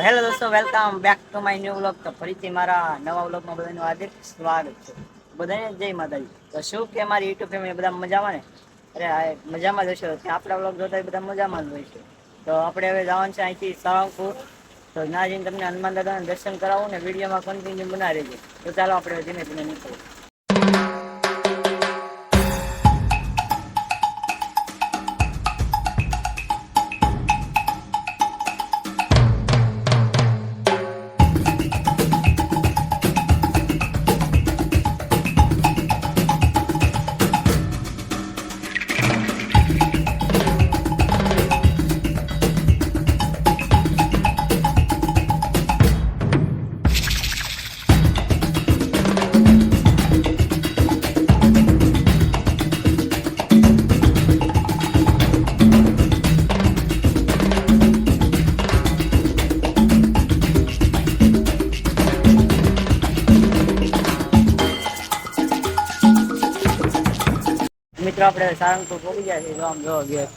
Hello દોસ્તો, welcome back to my new vlog. તો ફરીથી મારા નવા વ્લોગમાં બધાનું હાર્દિક સ્વાગત છે. બધાને જય માતાજી. તો શું કે મારી યુટ્યુબ ફેમિલી બધા મજામાં ને? અરે મજામાં જ હશો. આપણા વ્લોગ જોતા બધા મજામાં જ હોય છે. તો આપણે હવે જવાનું છે અહીંથી સાળંગપુર. તો ના જઈને તમને હનુમાન દાદાના દર્શન કરાવું ને વિડીયોમાં કન્ટિન્યુ બનાવી રહેજો. તો ચાલો આપણે ધીમે ધીમે નીકળીએ. મિત્રો આપણે સારંગપુર પહોંચી ગયા છીએ. આમ જો ગેટ.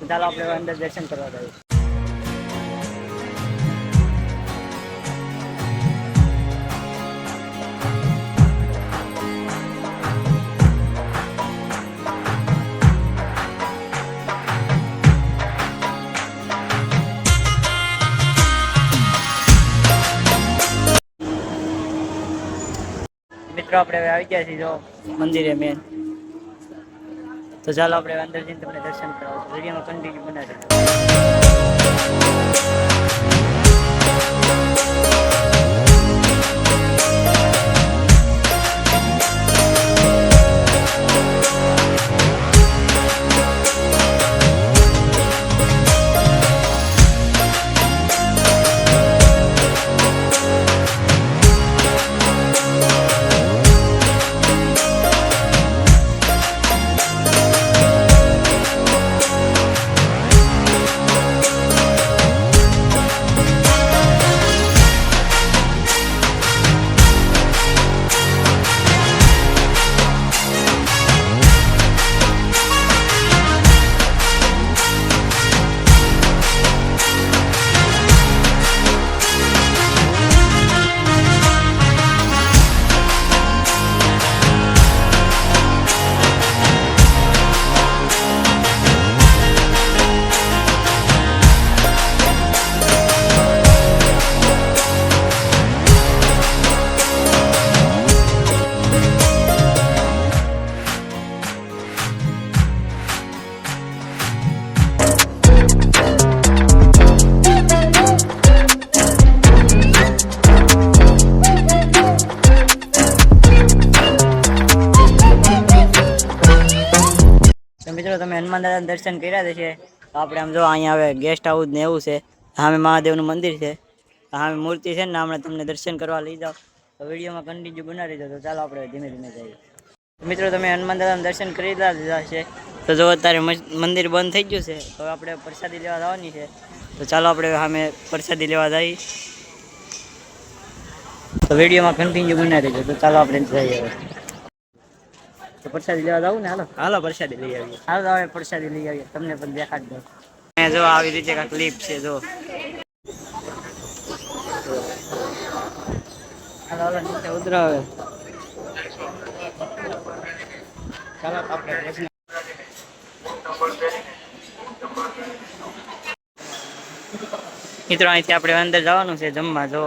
ચાલો આપણે અંદર દર્શન કરવા જઈએ. મિત્રો આપણે હવે આવી ગયા છીએ જો મંદિરે મેન. તો ચાલો આપણે અંદર જઈને તમને દર્શન કરાવો. વિડીયોમાં કન્ટિન્યુ બનાવી મિત્રો તમે હનુમાન દાદાના દર્શન કર્યા છે. તો આપણે આમ જો અહીંયા આવે ગેસ્ટ હાઉસ ને એવું છે. સામે મહાદેવનું મંદિર છે. સામે મૂર્તિ છે ને હમણાં તમને દર્શન કરવા લઈ જાઓ. તો વિડીયોમાં કન્ટિન્યુ બનાવી દો. તો ચાલો આપણે ધીમે ધીમે જઈએ. મિત્રો તમે હનુમાન દાદાના દર્શન કરી લીધા છે. તો જો અત્યારે મંદિર બંધ થઈ ગયું છે. તો આપણે પ્રસાદી લેવા જવાની છે. તો ચાલો આપણે સામે પ્રસાદી લેવા જઈએ. તો વિડીયોમાં કન્ટિન્યુ બનાવી દેજો. તો ચાલો આપણે જઈએ હવે. તો પ્રસાદી લેવા જાવ ને. હાલો પ્રસાદી લઈ આવીએ. હાલો હવે પ્રસાદી લઈ આવીએ. તમને પણ દેખાડ દો. જો આવી રીતે કાંઈક ક્લિપ છે જો. હાલો નીચે ઉતરો હવે. ચાલો આપણે મિત્રો અહીંથી આપણે અંદર જવાનું છે જમવા. જો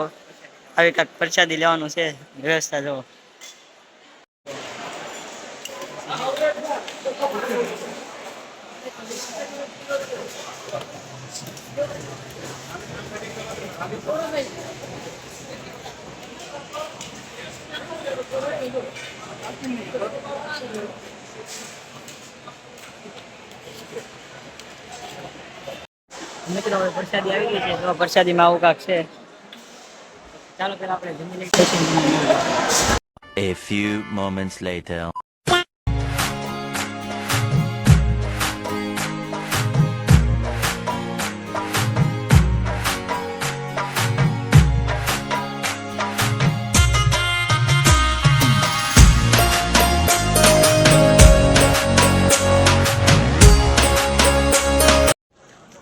આવી કાંઈક પ્રસાદી લેવાનું છે. વ્યવસ્થા જો. મિત્રો હવે પ્રસાદી આવી ગઈ છે. તો પ્રસાદીમાં આવું કાંક છે. ચાલો પેલા આપણે જમી લઈએ. A few moments later.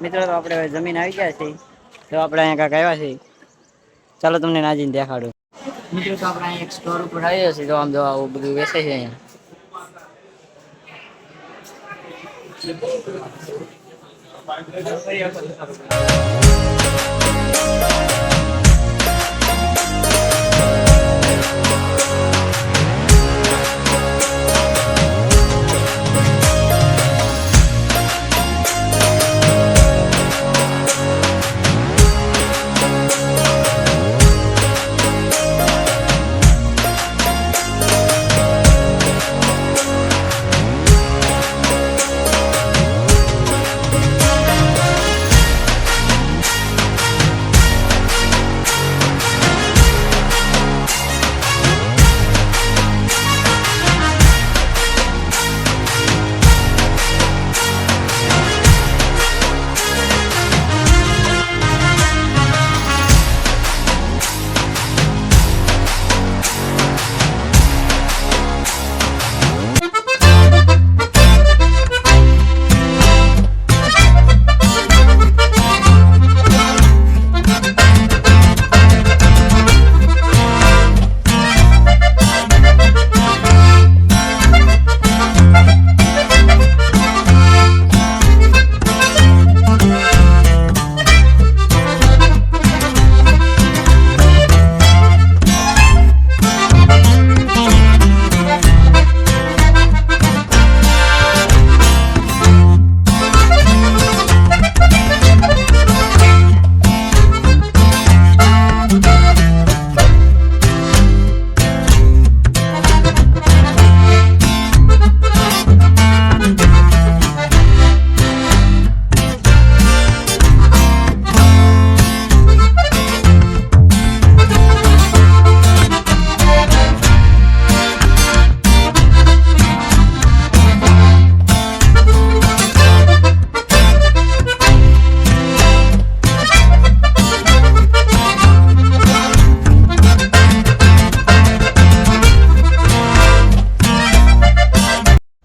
મિત્રો તો આપણે હવે જમીન આવી ગયા છે, તો આપણે અહીંયા કાંઈક આવ્યા છીએ. ચાલો તમને નાજીને દેખાડું. મિત્રો તો આપણે અહીંયા એક સ્ટોર ઉપર આવ્યા છીએ, તો આમ જો આવું બધું વેચે છે અહીંયા.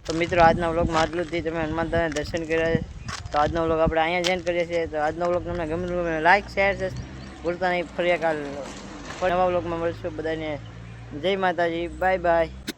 તો મિત્રો આજના વ્લોગમાં આટલું જ. તમે હનુમાન દાદાના દર્શન કર્યા છે, તો આજનો વ્લોગ આપણે અહીંયા જ એન્ડ કરીએ છીએ. તો આજનો વ્લોગ તમને ગમે લાઈક શેર ભૂલતા નહીં. ફરી એક નવા વ્લોગમાં મળશું. બધાને જય માતાજી, બાય બાય.